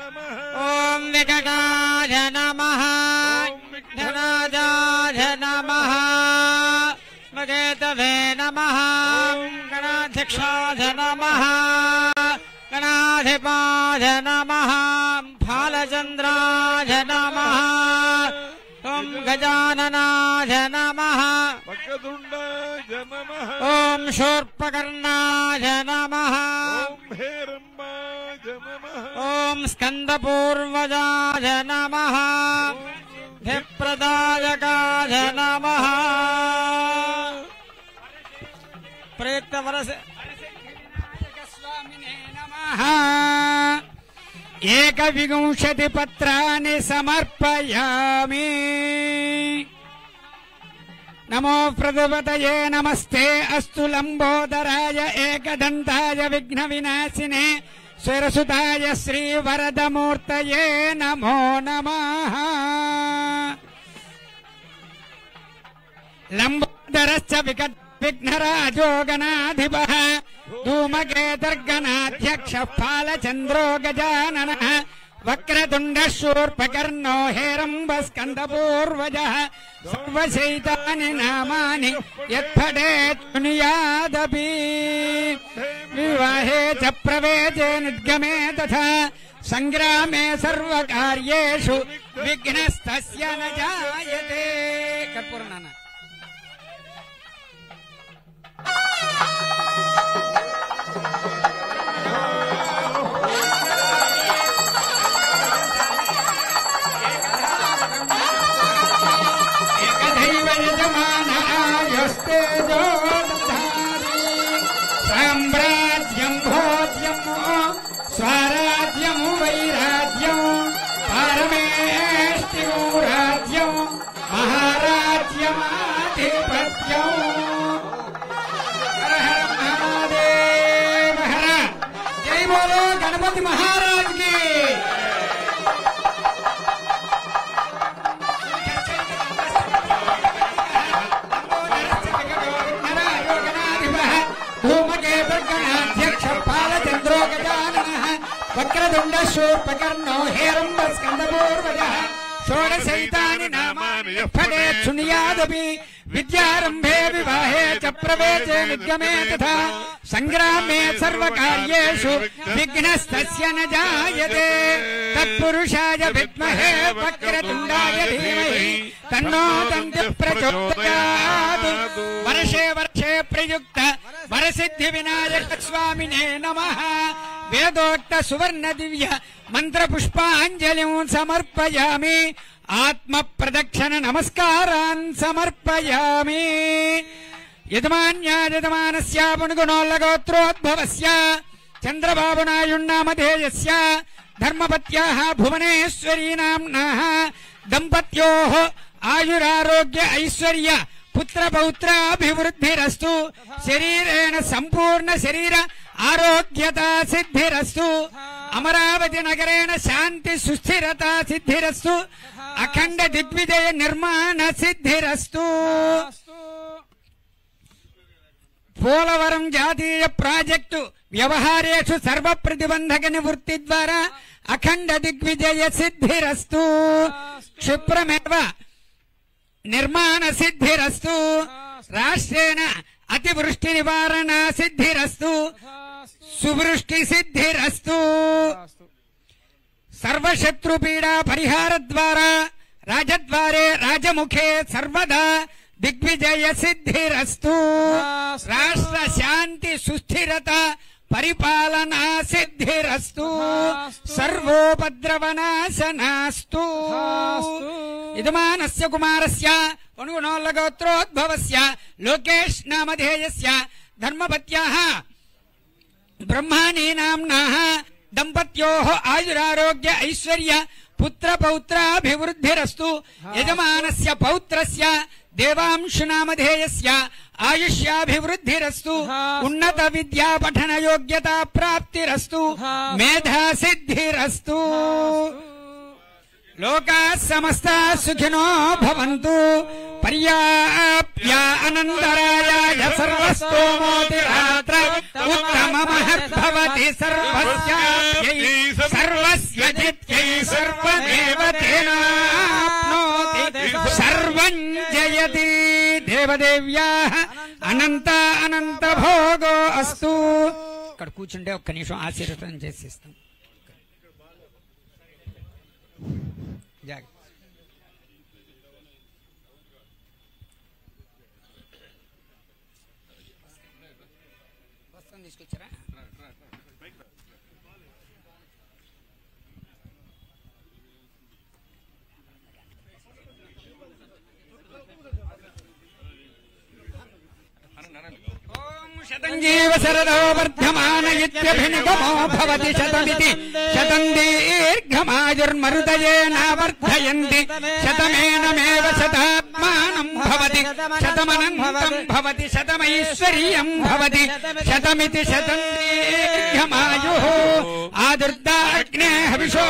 ओम विकटाय नमः विघ्नराजाय नमः मगेतवे नमः गणाध्यक्षाय नमः गणाधिपाय नमः भालचंद्राय नमः ओम गजाननाय नमः वक्रतुंडाय नमः ओम शूर्पकर्णाय नमः ओम हेरंबाय नमः ओम स्कंदपूर्वजाय नमः धिप्रदायकाय नमः प्रयुक्त वरस स्वामिने नमः एकविंशति पत्राणि समर्पयामि नमो प्रदुपतये नमस्ते अस्तु लंबोदराय एकदंताय विघ्न विनाशिने स्वरसुताय श्रीवरदमूर्तये नमो नमः लंबोदरश्च विघ्नराजो गणाधिपः धूमकेतुर्गणाध्यक्षः फालचन्द्रो गजाननः वक्रतुण्डः शूर्पकर्णो हेरम्बस्कन्दपूर्वजः सर्वशैतानि नामानि यत्पठेत् शृणुयादपि विवाहे च प्रवेशे निर्गमे तथा संग्रामे सर्वकार्येषु विघ्नस्तस्य न जायते कर्पूरनाना साम्राज्यं भोज्यं स्वराज्यं वैराज्यं पारमेष्टिं राज्यं महाराज्यमाधिपत्यं हर हर महादेव हर जय बोलो गणपति महाराज की वक्रतुण्ड शूर्पकर्णो हेरम्बस्कन्दपूर्वजः षोडशैतानि नामानि यत्पठेत् शृणुयादपि विद्यारम्भे विवाहे च प्रवेशे निर्गमे तथा संग्रामे सर्वकार्येषु विघ्नस्तस्य न जायते तत्पुरुषाय विद्महे वक्रतुण्डाय धीमहि तन्नो दन्तिः प्रचोदयात् वर्षे वर्षे प्रयुक्त वरसिद्धिविनायक स्वामिने नमः वेदोक्त सुवर्ण दिव्य मंत्र पुष्पांजलिं समर्पयामि आत्म प्रदक्षिण नमस्कारान् समर्पयामि यजमान्यायजमानस्य पुण्यगुणोल्लगोत्रोद्भवस्य चन्द्रबाबुनायुण्णामधेयस्य धर्मपत्याः भुवनेश्वरी नाम्नः दम्पत्योः आयुरारोग्य ऐश्वर्य पुत्र पौत्राभिवृद्धिरस्तु शरीरेण संपूर्ण शरीर आरोग्यता सिद्धिरस्तु अमरावती नगरेण शांति सुस्थिरता सिद्धिरस्तु अखंड दिग्विजय निर्माण सिद्धिरस्तु पोलवरं जातीय प्राजेक्टु व्यवहारेषु सर्व प्रतिबंधक निवृत्ति द्वारा अखंड दिग्विजय सिद्धिरस्तु क्षिप्रमेव निर्माण सिद्धिरस्तु राष्ट्रेण अतिवृष्टि निवारण सिद्धिरस्तु सुवृष्टि सिद्धिरस्तु सर्वशत्रु पीड़ा परिहार द्वारा राजद्वारे राजमुखे सर्वदा दिग्विजय सिद्धिरस्तु राष्ट्र शांति सुस्थिरता परिपालना सिद्धिरस्तु सर्वोपद्रवनाशनास्तु यजमानस्य कुमारस्य पुण्यगुणोल्लगोत्रोद्भवस्य लोकेश नामधेयस्य धर्मपत्याः ब्रह्माणी नाम्नः दम्पत्योः आयुरारोग्य ऐश्वर्य पुत्र पौत्राभिवृद्धिरस्तु यजमानस्य पौत्रस्य देवांशु नामधेयस्य आयुष्याभिवृद्धिरस्तु उन्नत विद्या पठन योग्यता प्राप्तिरस्तु मेधा सिद्धिरस्तु लोकाः समस्ताः सुखिनो भवन्तु पर्याप्य अनन्तरायाय सर्वस्तोमोतिरात्र उत्तममहद्भवति सर्वस्यायै सर्वस्य దేవదేవ్యాః అనంత అనంత భోగో అస్తు. ఇక్కడ కూర్చుంటే ఒక్క నిమిషం ఆశీర్వదం చేసిస్తాం. జాగ్రత్త. వస్త్రం తీసుకొచ్చారా? శతంజీవ శరదో వర్ధమాన ఇత్యభినిగమో భవతి శతమితి శతం దీర్ఘమాయుర్మరుదయేన వర్ధయంతి శతమేనమేవ శతాత్మానం భవతి శతమనంతం భవతి శతమైశ్వర్యం భవతి శతమితి శతం దీర్ఘమాయుః ఆదుర్దాగ్నే హవిషో